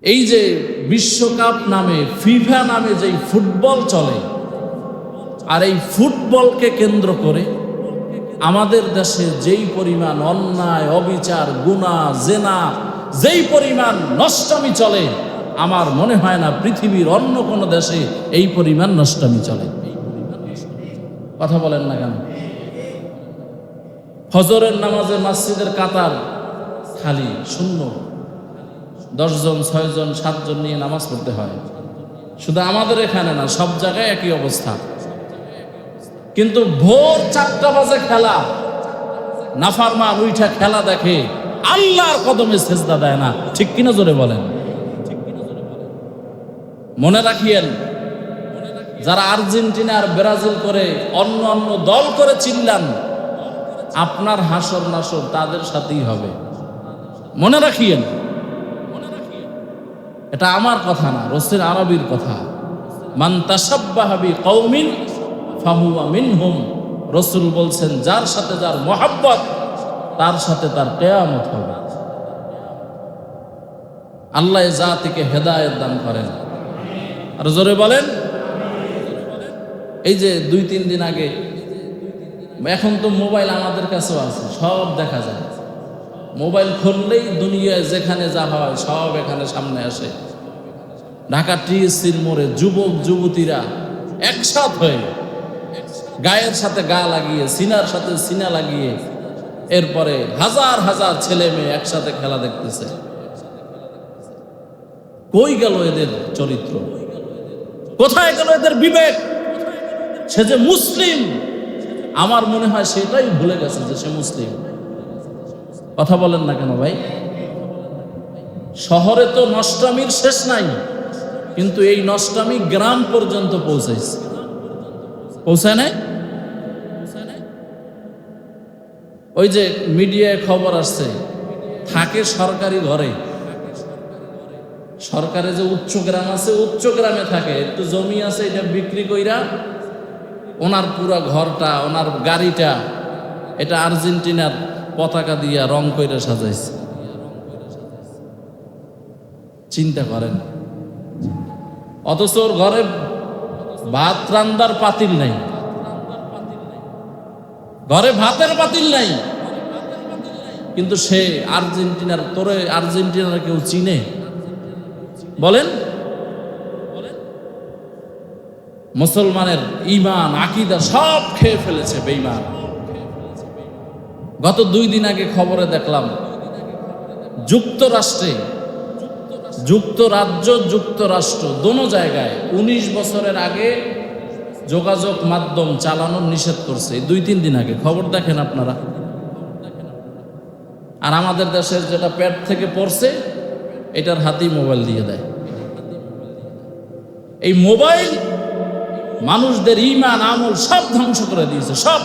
এই যে বিশ্বকাপ নামে ফিফা নামে যেই ফুটবল চলে, আর এই ফুটবলকে কেন্দ্র করে আমাদের দেশে যেই পরিমাণ অন্যায়, অবিচার, গুনাহ, জেনা, যেই পরিমাণ নষ্টামি চলে, আমার মনে হয় না পৃথিবীর অন্য কোনো দেশে এই পরিমাণ নষ্টামি চলে। কথা বলেন না কেন? ফজরের নামাজে মসজিদের কাতার খালি শূন্য, 10 জন 6 জন 7 জন নিয়ে নামাজ পড়তে হয়। শুধু আমাদের এখানে না, সব জায়গায় একই অবস্থা। কিন্তু ভোর 4টা বাজে খেলা, নাফরমান উঠা খেলা দেখে, আল্লাহর কদমে সেজদা দেয় না। ঠিক কিনা জোরে বলেন? মনে রাখিয়েন, যারা আর্জেন্টিনা আর ব্রাজিল করে অন্য অন্য দল করে চিল্লান, আপনার হাসর নাসর তাদের সাথেই হবে। মনে রাখিয়েন, এটা আমার কথা না, রাসূল আরবীর কথা। মান তাশাব্বাহা বিকওমিন ফাহুয়া মিনহুম। রাসূল বলছেন, যার সাথে যার মহব্বত, তার সাথে তার কিয়ামত হবে। আল্লাহ জাতিকে হেদায়েত দান করেন। আর জোরে বলেন। এই যে 2-3 দিন আগে, এখন তো মোবাইল আমাদের কাছেও আছে, সব দেখা যায়। মোবাইল খুললেই দুনিয়ায় যেখানে যা হয় সব এখানে সামনে আসে। ঢাকা টিএসসির মোড়ে যুবক যুবতীরা একসাথ হয়ে, গায়ের সাথে গা লাগিয়ে, সিনার সাথে সিনা লাগিয়ে, এরপরে হাজার হাজার ছেলে মেয়ে একসাথে খেলা দেখতেছে। কই গেল এদের চরিত্র? কোথায় গেল এদের বিবেক? সে যে মুসলিম, আমার মনে হয় সেটাই ভুলে গেছে যে সে মুসলিম। কথা বলেন না কেন ভাই? শহরে তো নষ্টামির শেষ নাই, কিন্তু এই নষ্টামি গ্রাম পর্যন্ত পৌঁছাইছে। পৌঁছায় নাই? ওই যে মিডিয়ায় খবর আসছে, থাকে সরকারি ঘরে, সরকারে যে উচ্চ গ্রাম আছে, উচ্চ গ্রামে থাকে, একটু জমি আছে, এটা বিক্রি কইরা ওনার পুরা ঘরটা, ওনার গাড়িটা, এটা আর্জেন্টিনার পতাকা দিয়া রং কইরা সাজাইছে। চিন্তা করেন। অথচ ওর ঘরে ভাত রান্দার পাতিল নাই, ঘরে ভাতের পাতিল নাই, কিন্তু সে আর্জেন্টিনার, তোরে আর্জেন্টিনার কেউ চিনে? বলেন। মুসলমানের ঈমান আকিদা সব খেয়ে ফেলেছে বেঈমান। গত 2 দিন আগে খবরে দেখলাম, যুক্তরাষ্ট্রে, যুক্তরাজ্য, যুক্তরাষ্ট্র দোনো জায়গায় 19 বছরের আগে যোগাযোগ মাধ্যম চালানোর নিষেধ করছে। 2-3 দিন আগে খবর দেখেন আপনারা। আর আমাদের দেশের যেটা পেট থেকে পড়ছে, এটার হাতেই মোবাইল দিয়ে দেয়। এই মোবাইল মানুষদের ঈমান আমল সব ধ্বংস করে দিয়েছে, সব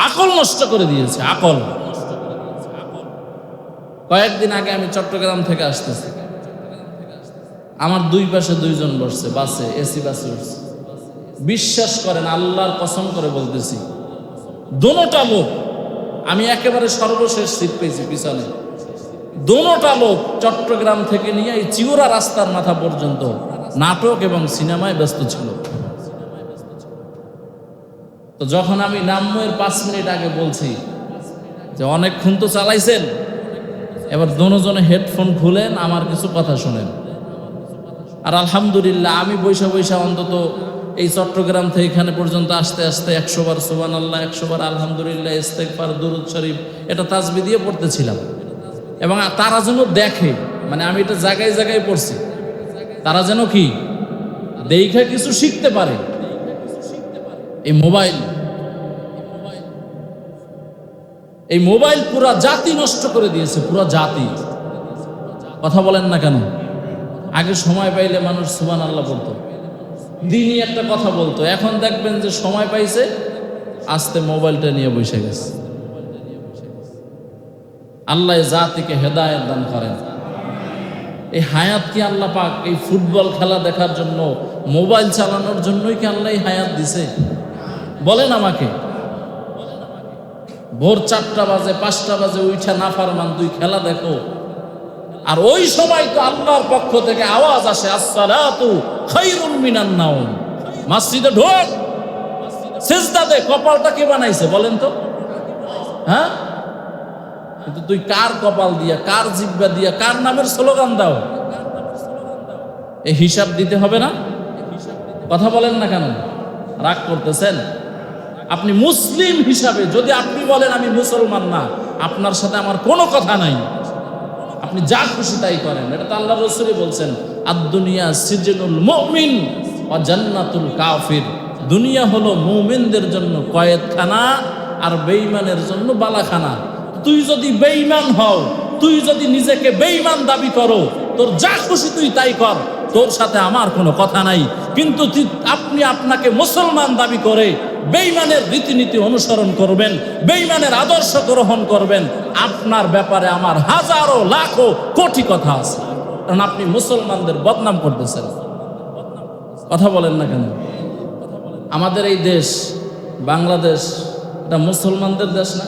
আকল নষ্ট করে দিয়েছে, আকল। কয়েকদিন আগে আমি চট্টগ্রাম থেকে আসতেছি, আমার 2 পাশে 2 জন বসছে বাসে, এসি বাসে উঠছে। বিশ্বাস করেন, আল্লাহর কসম করে বলতেছি, দোনোটা লোক, আমি একেবারে সর্বশেষ সিট পেয়েছি পিছনে, দোনোটা লোক চট্টগ্রাম থেকে নিয়ে এই চিউরা রাস্তার মাথা পর্যন্ত নাটক এবং সিনেমায় ব্যস্ত ছিল। তো যখন আমি নাময়ের 5 মিনিট আগে বলছি যে অনেকক্ষণ তো চালাইছেন, এবার দোনোজনে হেডফোন খুলেন, আমার কিছু কথা শোনেন। আর আলহামদুলিল্লাহ, আমি বৈশা বৈশা অন্তত এই চট্টগ্রাম থেকে এখানে পর্যন্ত আসতে আসতে 100 বার সুবহানাল্লাহ, 100 বার আলহামদুলিল্লাহ, ইস্তেগফার, দুরূদ শরীফ, এটা তাসবিহ দিয়ে পড়তেছিলাম। এবং তারা যেন দেখে, মানে আমি এটা জায়গায় জায়গায় পড়ছি, তারা যেন কি দেখে কিছু শিখতে পারে। এই মোবাইল পুরা জাতি নষ্ট করে দিয়েছে, পুরা জাতি। কথা বলেন না কেন? আগে সময় পাইলে মানুষ সুবহানাল্লাহ বলতো, দিনই একটা কথা বলতো। এখন দেখবেন যে সময় পাইছে, আস্তে মোবাইলটা নিয়ে বসে গেছে। আল্লাহ জাতিকে হেদায়েত দান করেন। এই হায়াত কি আল্লাহ পাক এই ফুটবল খেলা দেখার জন্য, মোবাইল চালানোর জন্যই কি আল্লাহ এই হায়াত দিছে? বলেন আমাকে। ভোর 4টা বাজে 5টা বাজে উঠা নাফরমান তুই খেলা দেখো, আর ওই সময় তো আল্লাহর পক্ষ থেকে আওয়াজ আসে, আসসালাতু খায়রুম মিনান নাওম, মসজিদে ঢোক, সিজদা দে। কপালটা কে বানাইছে বলেন তো? হ্যাঁ, কিন্তু তুই কার কপাল দিয়া, কার জিহ্বা দিয়া, কার নামের স্লোগান দাও? এই হিসাব দিতে হবে না? কথা বলেন না কেন? রাগ করতেছেন? আপনি মুসলিম হিসাবে যদি আপনি বলেন আমি মুসলমান না, আপনার সাথে আমার কোনো কথা নাই, আপনি যা খুশি তাই করেন। এটা তো আল্লাহ রাসূলই বলছেন, আদ-দুনিয়া সিজনুল মুমিন ওয়া জান্নাতুল কাফির। দুনিয়া হলো মুমিনদের জন্য কয়েদখানা আর বেঈমানের জন্য বালাখানা। তুই যদি বেঈমান হও, তুই যদি নিজেকে বেঈমান দাবি করো, তোর যা খুশি তুই তাই কর, তোর সাথে আমার কোনো কথা নাই। কিন্তু আপনি আপনাকে মুসলমান দাবি করে বেঈমানের রীতিনীতি অনুসরণ করবেন, বেঈমানের আদর্শ গ্রহণ করবেন, আপনার ব্যাপারে আমার হাজারো লাখো কোটি কথা আছে, কারণ আপনি মুসলমানদের বদনাম করতেছেন। কথা বলেন না কেন? আমাদের এই দেশ বাংলাদেশ, এটা মুসলমানদের দেশ না?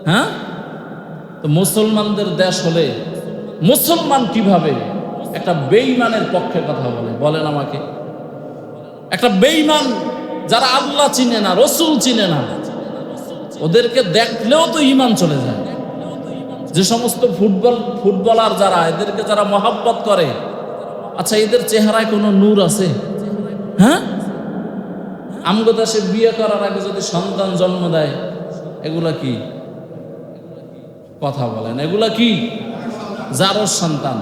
হ্যাঁ, তো মুসলমানদের দেশ হলে মুসলমান কিভাবে একটা বেঈমানের পক্ষে কথা বলে? বলেন আমাকে। একটা বেঈমান যারা আল্লাহ চিনে না, রসুল চিনে না, ওদেরকে দেখলেও তো ঈমান চলে যায়। যে সমস্ত ফুটবলার যারা, এদেরকে যারা মহাব্বত করে, আচ্ছা এদের চেহারায় কোনো নূর আছে? হ্যাঁ, আমগো দেশে বিয়ে করার আগে যদি সন্তান জন্ম দেয়, এগুলা কি? কথা বলেন, এগুলা কি? জারজ সন্তান।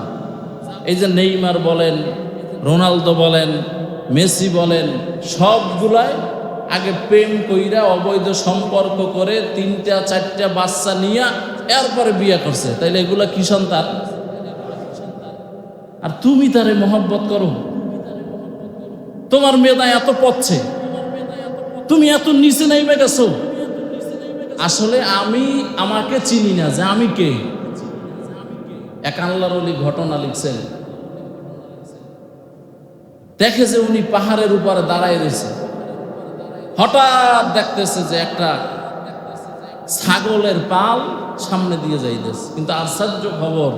এই যে নেইমার বলেন, রোনালদো বলেন, মেসি বলেন, সবগুলাই আগে প্রেম কইরা অবৈধ সম্পর্ক করে 3টা 4টা বাচ্চা নিয়ে এরপরে বিয়ে করছে। তাইলে এগুলা কি সন্তান? আর তুমি তারে মহব্বত করো, তোমার মেধা এত পড়ছে, তুমি এত নিচে নাইমে গেছো। আসলে আমি আমাকে চিনি না যে আমি কে। এক আল্লাহর ওলি ঘটনা লিখছেন, দেখে যে উনি পাহাড়ের উপরে দাঁড়ায় রয়েছে, হঠাৎ দেখতেছে যে একটা ছাগলের পাল সামনে দিয়ে যাইতেছে। কিন্তু আশ্চর্য খবর,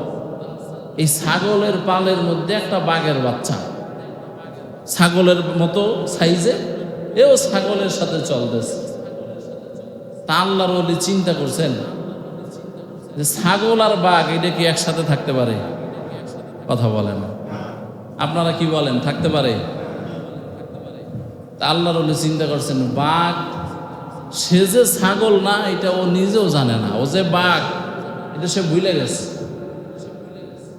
এই ছাগলের পালের মধ্যে একটা বাঘের বাচ্চা, ছাগলের মতো সাইজে, এও ছাগলের সাথে চলতেছে। তা আল্লাহর ওলি চিন্তা করছেন যে ছাগল আর বাঘ এটা কি একসাথে থাকতে পারে? কথা বলেন, আপনারা কি বলেন, থাকতে পারে? তা আল্লাহর ওলি চিন্তা করছেন, বাঘ সে যে ছাগল না এটা ও নিজেও জানে না, ও যে বাঘ এটা সে ভুলে গেছে।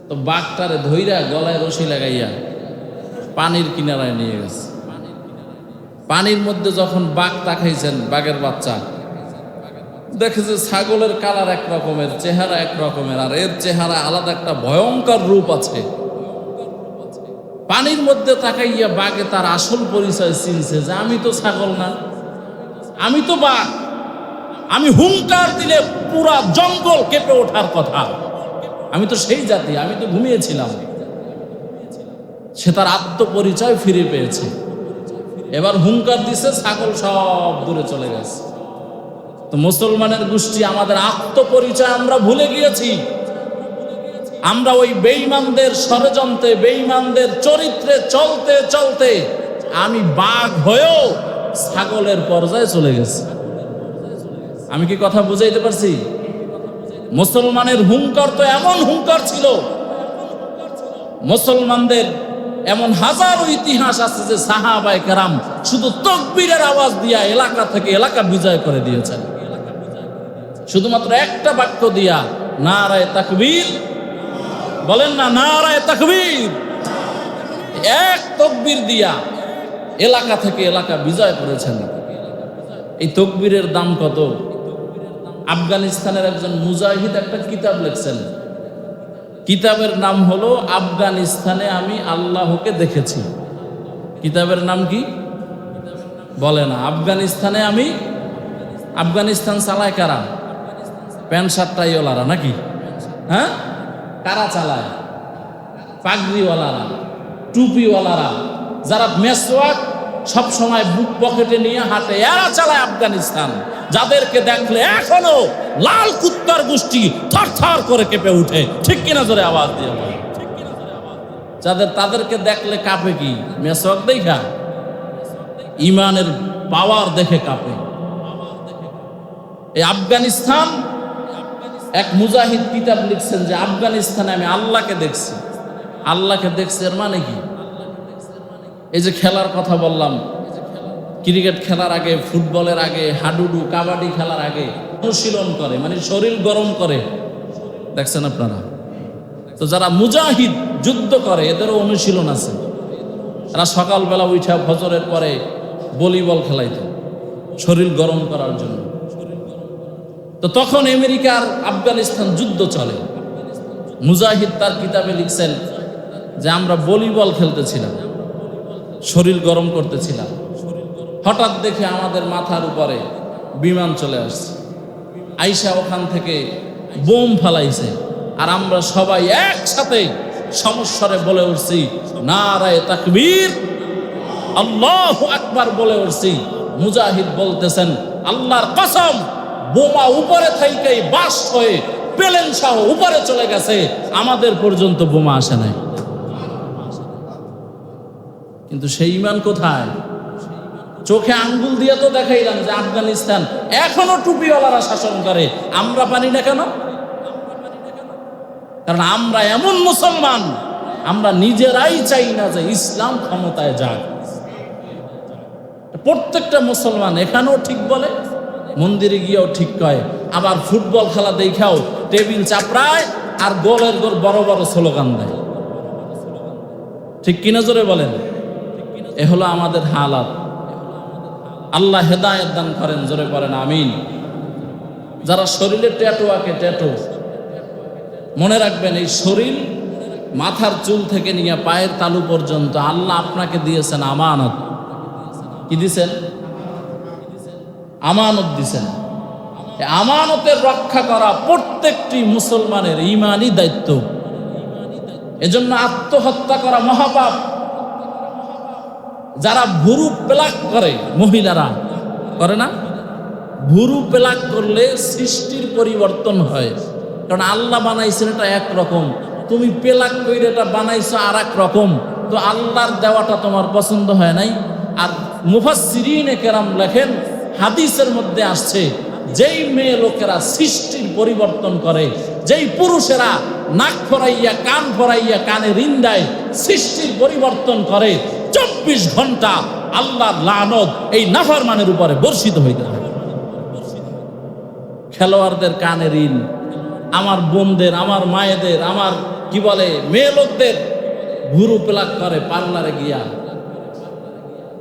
তো বাঘটারে ধইরা গলায় রশি লাগাইয়া পানির কিনারায় নিয়ে গেছে। পানির মধ্যে যখন বাঘ তাকাইছেন, বাঘের বাচ্চা দেখে যে ছাগলের কালার এক রকমের, চেহারা এক রকমের, আর এর চেহারা আলাদা একটা ভয়ঙ্কর রূপ আছে। পানির মধ্যে তাকাইয়া বাঘে তার আসল পরিচয় চিনছে যে আমি তো ছাগল না, আমি তো বাঘ। আমি হুঙ্কার দিলে পুরা জঙ্গল কেঁপে ওঠার কথা, আমি তো সেই জাতি, আমি তো ঘুমিয়েছিলাম। সে তার আত্মপরিচয় ফিরে পেয়েছে। এবার হুঙ্কার দিছে, ছাগল সব দূরে চলে গেছে। তো মুসলমানের গোষ্ঠী আমাদের আত্মপরিচয় আমরা ভুলে গিয়েছি। আমরা ওই বেঈমানদের ষড়যন্ত্রে, বেঈমানদের চরিত্রে চলতে চলতে আমি বাঘ হয়েও ছাগলের পর্যায়ে চলে গেছি। আমি কি কথা বুঝাইতে পারছি? মুসলমানের হুঙ্কার তো এমন হুঙ্কার ছিল, মুসলমানদের এমন হাজারো ইতিহাস আছে যে সাহাবায়ে কেরাম শুধু তাকবীরের আওয়াজ দিয়া এলাকা থেকে এলাকা বিজয় করে দিয়েছেন। শুধুমাত্র একটা বাক্য দিয়া, নারায়ে তাকবীর, বলেন না নারায়ে তাকবীর, এক তাকবীর দিয়া এলাকা থেকে এলাকা বিজয় করেছেন। এই তাকবীরের দাম কত? আফগানিস্তানের একজন মুজাহিদ একটা কিতাব লিখছেন, কিতাবের নাম হলো আফগানিস্তানে আমি আল্লাহকে দেখেছি। কিতাবের নাম কি? বলে না। আফগানিস্তানে আমি, আফগানিস্তান চালায় কারা? প্যান্ট শার্ট টাইওয়ালারা নাকি? হ্যাঁ, কারা চালায়? পাগড়িওয়ালারা, টুপিওয়ালারা, যারা মেসওয়াক সব সময় বুক পকেটে নিয়ে হাঁটে, এরা চালায় আফগানিস্তান। যাদেরকে দেখলে এখনো লাল কুত্তার গোষ্ঠী থরথর করে কেঁপে উঠে, ঠিক কিনা জোরে আওয়াজ দিয়ে বলে। তাদেরকে দেখলে কাঁপে কি? মেসওয়াক দেখা, ইমানের পাওয়ার দেখে কাঁপে। এই আফগানিস্তান, এক মুজাহিদ কিতাব লিখছেন যে আফগানিস্তানে আমি আল্লাহকে দেখছি। আল্লাহকে দেখছি এর মানে কি? এই যে খেলার কথা বললাম, ক্রিকেট খেলার আগে, ফুটবলের আগে, হাডুডু কাবাডি খেলার আগে অনুশীলন করে, মানে শরীর গরম করে, দেখছেন আপনারা? তো যারা মুজাহিদ যুদ্ধ করে এদেরও অনুশীলন আছে। এরা সকালবেলা উঠা ফজরের পরে ভলিবল খেলাইতো শরীর গরম করার জন্য। তো তখন আমেরিকার আফগানিস্তান যুদ্ধ চলে। মুজাহিদ তার কিতাবে লিখছেন যে আমরা ভলিবল খেলতেছিলাম, শরীর গরম করতেছিলাম, হঠাৎ দেখে আমাদের মাথার উপরে বিমান চলে আসছে, আইসা ওখান থেকে বোম ফালাইছে, আর আমরা সবাই একসাথে সমস্বরে বলে উঠছি নারায়ে তাকবীর, আল্লাহু আকবার বলে উঠছি। মুজাহিদ বলতেছেন আল্লাহর কসম, বোমা উপরে থেকেই বাস্ট হয়ে প্লেন সহ উপরে চলে গেছে, আমাদের পর্যন্ত বোমা আসে নাই। কিন্তু সেই ঈমান কোথায়? চোখে আঙ্গুল দিয়ে তো দেখাইলাম যে আফগানিস্তান এখনো টুপিওয়ালারা শাসন করে, আমরা পারি না কেন? কারণ আমরা এমন মুসলমান, আমরা নিজেরাই চাই না যে ইসলাম ক্ষমতায় যাক। প্রত্যেকটা মুসলমান এখানেও ঠিক বলে, মন্দিরে গিয়েও ঠিক কয়, আবার ফুটবল খেলা দেখাও টেবিল চাপড়ায় আর গোলের গোল বড় বড় স্লোগান দেয়। ঠিক কিনা জোরে বলেন? এ হলো আমাদের হালাত। আল্লাহ হেদায়েত দান করেন, জোরে পড়েন আমিন। যারা শরীরে ট্যাটু আঁকে, ট্যাটু, মনে রাখবেন এই শরীর মাথার চুল থেকে নিয়ে পায়ের তালু পর্যন্ত আল্লাহ আপনাকে দিয়েছেন আমানত। কি দিছেন? আমানত দিছেন। আমানতের রক্ষা করা প্রত্যেকটি মুসলমানের ঈমানি দায়িত্ব। এজন্য আত্মহত্যা করা মহাপাপ। যারা ভুরু পেলাক করে, মহিলারা করে না, ভুরু পেলাক করলে সৃষ্টির পরিবর্তন হয়। কারণ আল্লাহ বানাইছেন এটা একরকম, তুমি পেলাক কইরে এটা বানাইছো আর এক রকম, তো আল্লাহর দেওয়াটা তোমার পছন্দ হয় নাই। আর মুফাসসিরিনে কেরাম লেখেন, হাদিসের মধ্যে আসছে যেই মেয়ে লোকেরা সৃষ্টির পরিবর্তন করে, যেই পুরুষেরা নাক ফরাইয়া কান ফরাইয়া কানে রিন্দায় সৃষ্টির পরিবর্তন করে, 24 ঘন্টা আল্লাহর লানত এই নাফরমানের উপরে বর্ষিত হইতে থাকে। খেলোয়াড়দের কানে ঋণ, আমার বোনদের, আমার মায়েদের, আমার কি বলে মেয়ে লোকদের ভুরু পেলাক করে পার্লারে গিয়া,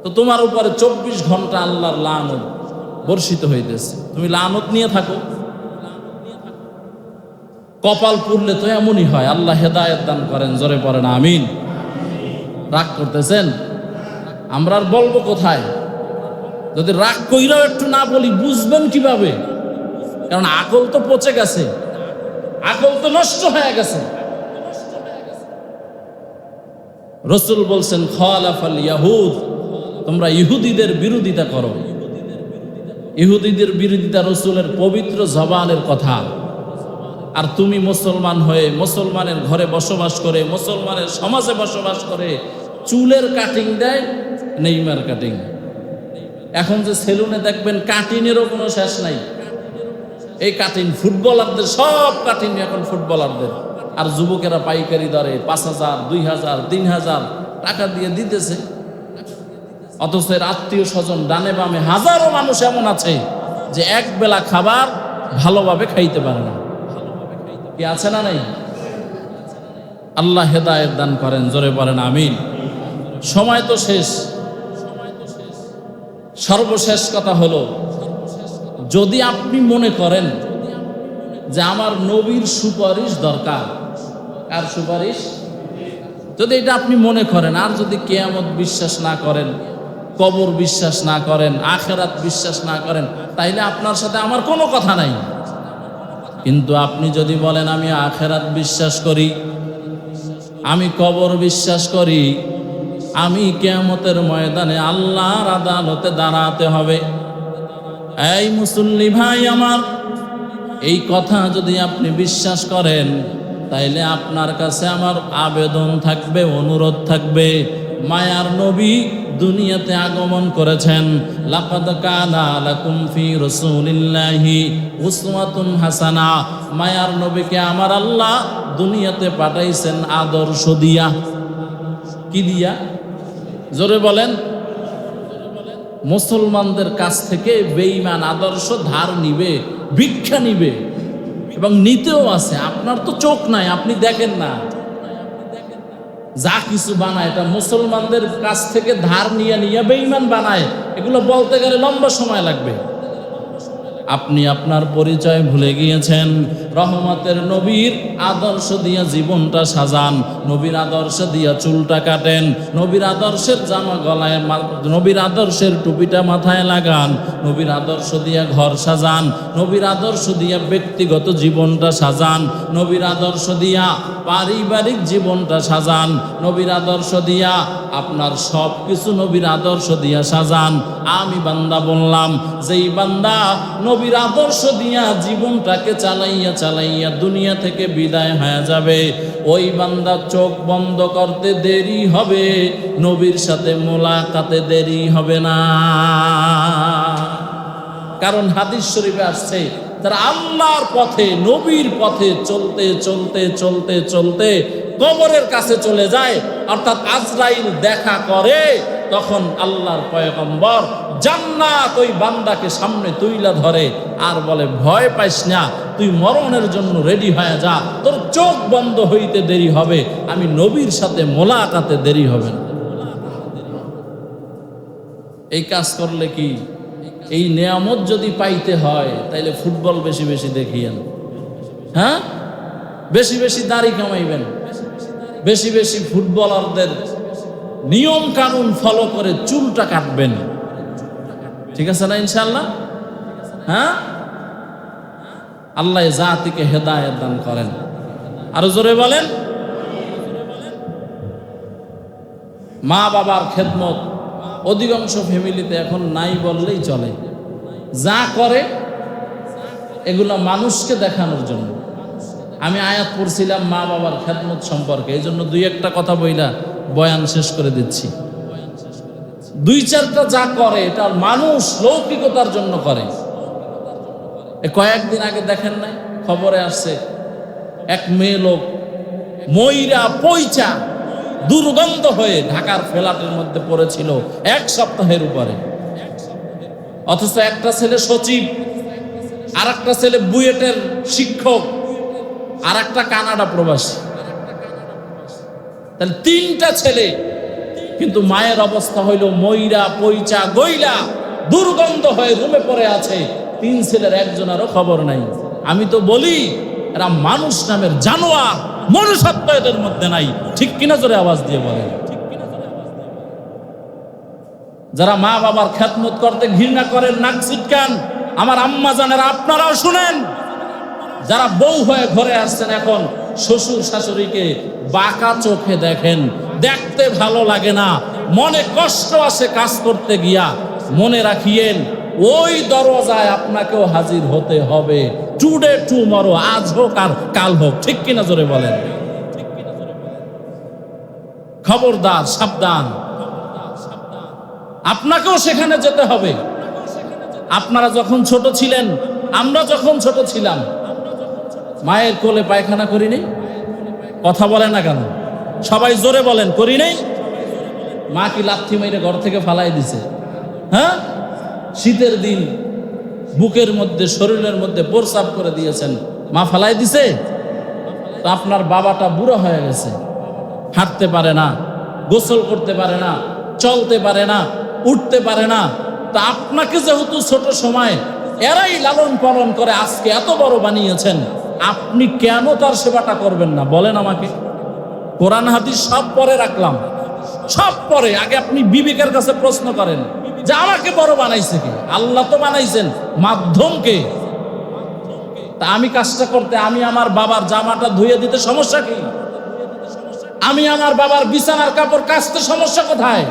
তো তোমার উপরে 24 ঘন্টা আল্লাহর লানত বর্ষিত হইতেছে। তুমি লানত নিয়ে থাকো। কপাল পুড়লে তো এমনই হয়। আল্লাহ হেদায়েত দান করেন, জোরে পড়েন আমিন। রাগ করতেছেন? আমরা আর বলবো কোথায়? যদি রাগ কইরাও একটু না বলি বুঝবেন কিভাবে? কারণ আকল তো পচে গেছে, আকল তো নষ্ট হয়ে গেছে। রাসূল বলছেন খালাফাল ইয়াহুদ, তোমরা ইহুদিদের বিরোধিতা করো। ইহুদিদের বিরোধিতা রাসূলের পবিত্র জবানের কথা। আর তুমি মুসলমান হয়ে, মুসলমানের ঘরে বসবাস করে, মুসলমানের সমাজে বসবাস করে চুলের কাটিং দেয়, নেইমার কাটিং। এখন যে সেলুনে দেখবেন কাটিংয়েরও কোনো শেষ নাই। এই কাটিং ফুটবলারদের, সব কাটিং এখন ফুটবলারদের। আর যুবকেরা পাইকারি দরে 5,000, 2,000, 3,000 টাকা দিয়ে দিতেছে। অথচ এর আত্মীয় স্বজন ডানে বামে হাজারো মানুষ এমন আছে যে এক বেলা খাবার ভালোভাবে খাইতে পারে না। কি আছে না নাই? আল্লাহ হেদায়েত দান করেন, জোরে বলেন আমিন। সময় তো শেষ। সর্বশেষ কথা হলো, যদি আপনি মনে করেন যে আমার নবীর সুপারিশ দরকার, কার সুপারিশ? যদি এটা আপনি মনে করেন, আর যদি কিয়ামত বিশ্বাস না করেন, কবর বিশ্বাস না করেন, আখিরাত বিশ্বাস না করেন, তাইলে আপনার সাথে আমার কোনো কথা নাই। কিন্তু আপনি যদি বলেন আমি আখিরাত বিশ্বাস করি, আমি কবর বিশ্বাস করি, আমি কিয়ামতের ময়দানে আল্লাহর আদালতে দাঁড়াতে হবে। এই মুসল্লি ভাই আমার, এই কথা যদি আপনি বিশ্বাস করেন, তাইলে আপনার কাছে আমার আবেদন থাকবে, অনুরোধ থাকবে। মায়ার নবী দুনিয়াতে আগমন করেছেন। লাকাদ কানা লাকুম ফি রাসূলিল্লাহি উসওয়াতুন হাসানা। মায়ার নবীকে আমার আল্লাহ দুনিয়াতে পাঠাইছেন আদর্শ দিয়া। কি দিয়া? জোরে বলেন। মুসলমানদের কাছ থেকে বেঈমান আদর্শ ধার নিবে, ভিক্ষা নিবে, এবং নিতেও আছে। আপনার তো চোখ নাই, আপনি দেখেন না। যা কিছু বানায় এটা মুসলমানদের কাছ থেকে ধার নিয়ে নিয়ে বেঈমান বানায়। এগুলো বলতে গেলে লম্বা সময় লাগবে। আপনি আপনার পরিচয় ভুলে গিয়েছেন। রহমতের নবীর আদর্শ দিয়ে জীবনটা সাজান, নবীর আদর্শ দিয়ে চুলটা কাটেন, নবীর আদর্শের জামা গলায়, নবীর আদর্শের টুপিটা মাথায় লাগান, নবীর আদর্শ দিয়ে ঘর সাজান, নবীর আদর্শ দিয়ে ব্যক্তিগত জীবনটা সাজান, নবীর আদর্শ দিয়া পারিবারিক জীবনটা সাজান, নবীর আদর্শ দিয়া আপনার সব কিছু নবীর আদর্শ দিয়া সাজান। আমি বান্দা বললাম, যেই বান্দা নবীর আদর্শ দিয়া জীবনটাকে চালাইয়া চালাইয়া দুনিয়া থেকে বিদায় হয়ে যাবে, ওই বান্দা চোখ বন্ধ করতে দেরি হবে, নবীর সাথে মোলাকাতে দেরি হবে না। কারণ হাদিস শরীফে আসছে, তারা আল্লাহর পথে, নবীর পথে চলতে চলতে চলতে চলতে কবরের কাছে চলে যায়, অর্থাৎ আজরাইল দেখা করে। তখন আল্লাহর পয়গম্বর জান্নাত ওই বান্দাকে সামনে তুইলা ধরে আর বলে, ভয় পাইস না, তুই মরণের জন্য রেডি হয়ে যা, তোর চোখ বন্ধ হইতে দেরি হবে, আমি নবীর সাথে মোলাকাতে দেরি হবে না। এই কাজ করলে কি, এই নিয়ামত যদি পাইতে হয়, তাইলে ফুটবল বেশি বেশি দেখিয়েন, হ্যাঁ, বেশি বেশি দাড়ি কামাইবেন, বেশি বেশি ফুটবলারদের নিয়ম কানুন ফলো করে চুলটা কাটবেন। ঠিক আছে না ইনশাআল্লাহ? হ্যাঁ, আল্লাহ জাতিকে হেদায়েত দান করেন। আরো জোরে বলেন। মা বাবার খেদমত অধিকাংশ ফ্যামিলিতে এখন নাই বললেই চলে। যা করে এগুলো মানুষকে দেখানোর জন্য। আমি আয়াত পড়ছিলাম মা বাবার খেদমত সম্পর্কে, এই জন্য দুই একটা কথা বইলা বয়ান শেষ করে দিচ্ছি। দুই চারটা যা করে এটা মানুষ লৌকিকতার জন্য করে। কয়েকদিন আগে দেখেন নাই, খবরে আসছে এক মেয়ে লোক ময়রা পয়চা দুর্গন্ধ হয়ে ঢাকার ফ্ল্যাটের মধ্যে পড়েছিল 1 সপ্তাহের উপরে। অথচ একটা ছেলে সচিব, আর একটা ছেলে বুয়েটের শিক্ষক, আর একটা কানাডা প্রবাসী। তাহলে 3টা ছেলে, কিন্তু মায়ের অবস্থা হইল ময়রা পয়চা গইলা দুর্গন্ধ হয়ে রুমে পড়ে আছে। 3 ছেলের একজনেরও খবর নাই। আমি তো বলি এরা মানুষ নামের জানোয়ার, মনুষ্যত্ব এদের মধ্যে নাই। ঠিক কিনা জোরে আওয়াজ দিয়ে বলেন। যারা মা বাবার খেদমত করতে ঘৃণা করেন, নাক ছিটকান, আমার আম্মা জানেরা আপনারাও শুনেন। যারা বউ হয়ে ঘরে আসছেন, এখন শ্বশুর শাশুড়িকে বাঁকা চোখে দেখেন, দেখতে ভালো লাগে না, মনে কষ্ট আসে কাজ করতে গিয়া, মনে রাখিয়েন ওই দরজায় আপনাকেও হাজির হতে হবে। টুডে টুমরো, আজ হোক আর কাল হোক। ঠিক কিনা জোরে বলেন। খবরদার, সাবধান, আপনাকেও সেখানে যেতে হবে। আপনারা যখন ছোট ছিলেন, আমরা যখন ছোট ছিলাম, মায়ের কোলে পায়খানা করি নাই? কথা বলে না কেন? সবাই জোরে বলেন, করি নাই? মা কি লাথি মেরে ঘর থেকে ফালাই দিছে? হ্যাঁ, শীতের দিন বুকের মধ্যে, শরীরের মধ্যে প্রস্রাব করে দিয়েছেন, মা ফালাই দিছে? তো আপনার বাবাটা বুড়ো হয়ে গেছে, হাঁটতে পারে না, গোসল করতে পারে না, চলতে পারে না, উঠতে পারে না। তা আপনাকে যেহেতু ছোট সময় এরাই লালন পালন করে আজকে এত বড় বানিয়েছেন, আপনি কেন তার সেবাটা করবেন না বলেন আমাকে? কোরআন হাদিস সব পরে রাখলাম, সব পরে। আগে আপনি বিবেকের কাছে প্রশ্ন করেন যে আমাকে বড় বানাইছে কে? আল্লাহ তো বানাইছেন, মাধ্যমকে। তা আমি কাজটা করতে, আমি আমার বাবার জামাটা ধুয়ে দিতে সমস্যা কি? আমি আমার বাবার বিছানার কাপড় কাচতে সমস্যা কোথায়?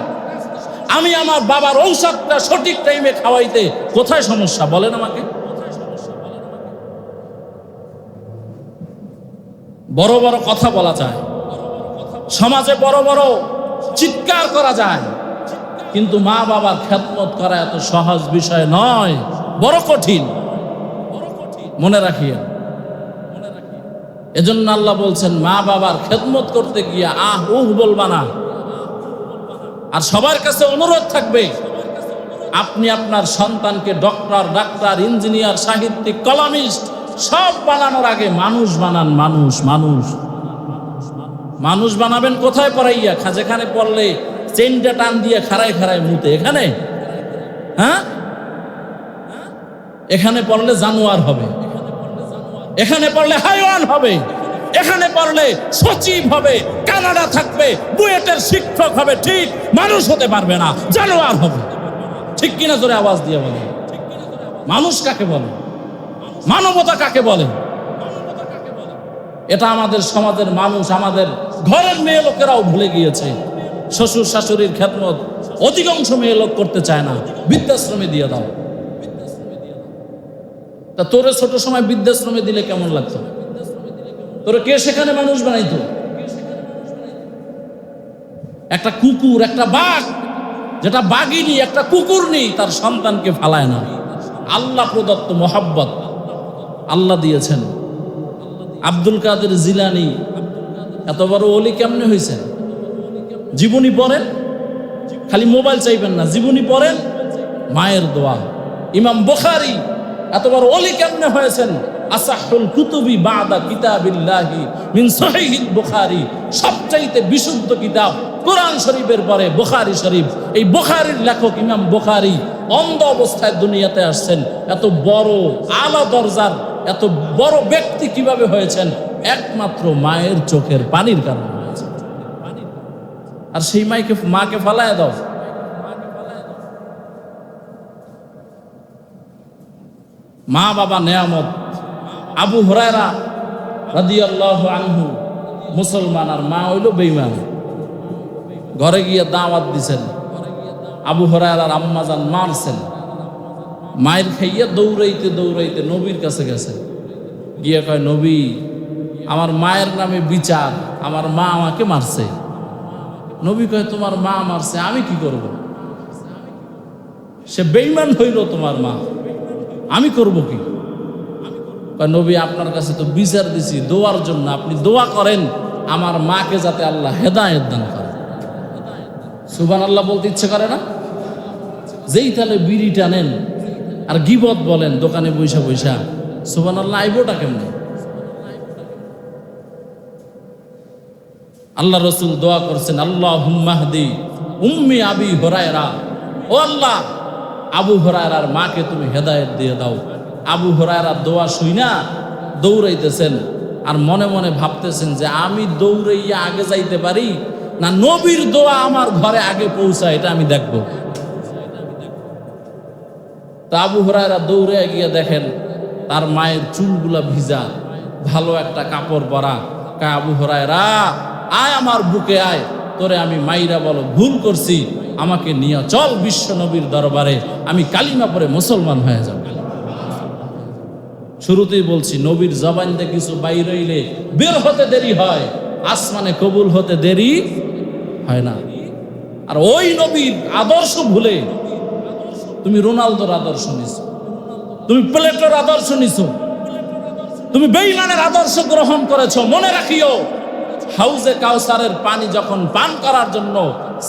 আমি আমার বাবার ঔষধটা সঠিক টাইমে খাওয়াইতে কোথায় সমস্যা বলেন আমাকে? বড় বড় কথা বলা যায়, সমাজে বড় বড় চিৎকার করা যায়, কিন্তু মা বাবার খেদমত করা এত সহজ বিষয় নয়, বড় কঠিন। মনে রাখিয়েন। এজন্য আল্লাহ বলছেন মা বাবার খেদমত করতে গিয়া আহ উহ বলবা না। আর সবার কাছে অনুরোধ থাকবে, আপনি আপনার সন্তানকে ডক্টর, ডাক্তার, ইঞ্জিনিয়ার, সাহিত্যিক, কলামিস্ট সব বানানোর আগে মানুষ বানান। মানুষ মানুষ মানুষ বানাবেন কোথায় পড়াইয়া? যেখানে পড়লে চেনটা টান দিয়ে খাড়ায় খাড়ায় মুতে, এখানে? হ্যাঁ, এখানে পড়লে জানোয়ার হবে, এখানে পড়লে হাইওয়ান হবে, এখানে পড়লে সচিব হবে, কানাডা থাকবে, বুয়েটের শিক্ষক হবে, ঠিক মানুষ হতে পারবে না, জানোয়ার হবে। ঠিক কিনা? জোরে আওয়াজ দিয়ে বলে। মানুষ কাকে বলে? মানবতা কাকে বলে? এটা আমাদের সমাজের মানুষ, আমাদের ঘরের মেয়ে লোকেরাও ভুলে গিয়েছে। শ্বশুর শাশুড়ির খেদমত অধিকাংশ মেয়ে লোক করতে চায় না, বৃদ্ধাশ্রমে দিয়ে দাও। তা তোরে ছোট সময় বৃদ্ধাশ্রমে দিলে কেমন লাগতো? তোরে কে সেখানে মানুষ বানাইতো? একটা কুকুর, একটা বাঘ, যেটা বাঘিনী, একটা কুকুরনি তার সন্তানকে ফালায় না। আল্লাহ প্রদত্ত মোহাব্বত আল্লাহ দিয়েছেন। আব্দুল কাদের জিলানী এত বড় ওলি কেমনে হয়েছেন? জীবনী পড়েন, খালি মোবাইল চাইবেন না, জীবনী পড়েন, মায়ের দোয়া। ইমাম বুখারী এত বড় ওলি কেমনে হয়েছেন? আসাহুল কুতুবি বাদা কিতাবিল্লাহি মিন সহিহিল বুখারী, সবচাইতে বিশুদ্ধ কিতাব কোরআন শরীফের পরে বুখারী শরীফ। এই বুখারীর লেখক ইমাম বুখারী অন্ধ অবস্থায় দুনিয়াতে আসছেন। এত বড় আলা দরজার এত বড় ব্যক্তি কিভাবে হয়েছেন? একমাত্র মায়ের চোখের পানির কারণে হয়েছে। আর সেই মাকে ফালায় দাও। মা বাবা নেয়ামত। আবু হুরায়রা রাদিয়াল্লাহু আনহু মুসলমান, আর মা হইল বেঈমান। ঘরে গিয়ে দাওয়াত দিছেন, আবু হুরায়রার আম্মাজান মারছেন। মায়ের খাইয়া দৌড়াইতে দৌড়াইতে নবীর কাছে গেছেন, গিয়ে কয়, নবী, আমার মায়ের নামে বিচার, আমার মা আমাকে মারছে। নবী কয়, তোমার মা মারছে, আমি কি করব? সে বেঈমান হইল তোমার মা, আমি করব কি? নবী, আপনার কাছে তো বিচার দিছি দোয়ার জন্য, আপনি দোয়া করেন আমার মাকে যাতে আল্লাহ হেদায়েত দান করে। সুবহানাল্লাহ বলতে ইচ্ছে করে না? যেই তাহলে বিড়ি টানেন আর গীবত বলেন দোকানে বৈশা বৈশা, সুবহানাল্লাহ আইবোটা কেমনে? আল্লাহ রসুল দোয়া করছেন, আল্লাহুম্মা হদি উম্মি আবি হুরায়রা, ও আল্লাহ, আবু হুরায়রার মাকে তুমি হেদায়েত দিয়ে দাও। আবু হুরায়রার দোয়া শুইনা দৌড়াইতেছেন, আর মনে মনে ভাবতেছেন যে আমি দৌড়াইয়া আগে যাইতে পারি না নবীর দোয়া আমার ঘরে আগে পৌঁছায়, এটা আমি দেখব। তা আবু হুরায়রা দৌড়ে গিয়ে দেখেন তার মায়ের চুলগুলা ভিজা, ভালো একটা কাপড় পরা। কয়, আবু হুরায়রা, আয় আমার বুকে আয়, তোরে আমি মাইরা বলো ভুল করছি, আমাকে নিয়ে চল বিশ্ব নবীর দরবারে, আমি কালিমা পড়ে মুসলমান হয়ে যাব। শুরুতেই বলছি, নবীর জবান থেকে কিছু বাইর হইলে বের হতে দেরি হয়, আসমানে কবুল হতে দেরি হয় না। আর ওই নবীর আদর্শ ভুলে তুমি রোনালদোর আদর্শ নিছো, তুমি প্লেটোর আদর্শ নিছো, তুমি বেঈমানের আদর্শ গ্রহণ করেছো। মনে রাখিও, হাউজে কাউসারের পানি যখন পান করার জন্য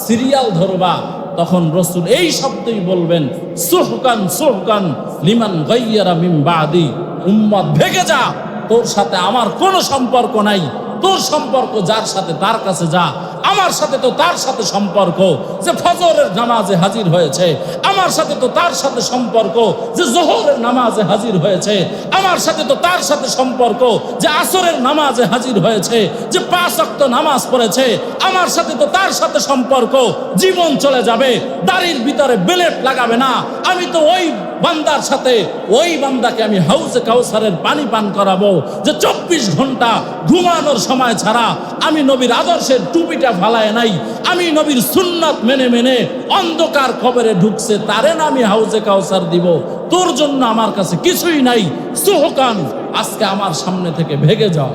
সিরিয়াল ধরবা, তখন রাসূল এই শব্দই বলবেন, সুহকান সুহকান লিমান গায়্যারা মিন বাদি, উম্মত ভেগে যা, তোর সাথে আমার কোনো সম্পর্ক নাই, তোর সম্পর্ক যার সাথে তার কাছে যা, আমার সাথে তো তার সাথে সম্পর্ক যে ফজরের নামাজে হাজির হয়েছে, আমার সাথে তো তার সাথে সম্পর্ক যে যোহরের নামাজে হাজির হয়েছে, আমার সাথে তো তার সাথে সম্পর্ক যে আসরের নামাজে হাজির হয়েছে, যে 5 ওয়াক্ত নামাজ পড়েছে, আমার সাথে তো তার সাথে সম্পর্ক। জীবন চলে যাবে, দাড়ির ভিতরে বেলেট লাগাবে না, আমি তো ওই বান্দার সাথে ওই বান্দাকে আমি হাউজে কাউসারের পানি পান করাবো যে 24 ঘন্টা ঘুমানোর সময় ছাড়া আমি নবীর আদর্শের টুপিটা ফালায় নাই, আমি নবীর সুন্নাত মেনে মেনে অন্ধকার কবরে ঢুকছে, তারে না আমি হাউজে কাউসার দিব? তোর জন্য আমার কাছে কিছুই নাই, সুহকান, আজকে আমার সামনে থেকে ভেগে যাও।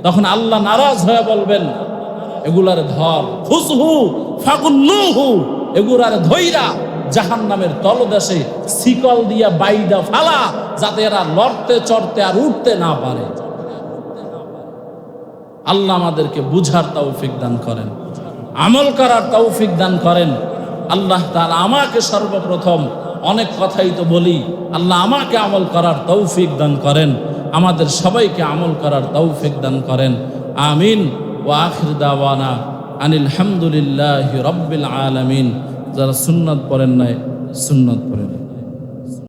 তখন আল্লাহ নারাজ হয়ে বলবেন, এগুলারে ধর, খুজহু ফাগুল্লুহু, এগুলারে ধইরা জাহান্নামের তলদেশে শিকল দিয়া বাইদা ফালা, যাতে এরা লড়তে চড়তে আর উঠতে না পারে। আল্লাহ আমাদেরকে বুঝার তৌফিক দান করেন, আমল করার তৌফিক দান করেন। আল্লাহ তাআলা আমাকে সর্বপ্রথম, অনেক কথাই তো বলি, আল্লাহ আমাকে আমল করার তৌফিক দান করেন, আমাদের সবাইকে আমল করার তৌফিক দান করেন। আমিন। ওয়া আখির দাওয়ানা আনিল হামদুলিল্লাহি রাব্বিল আলামিন। যারা সুন্নাত পড়েন নাই, সুন্নাত পড়েন।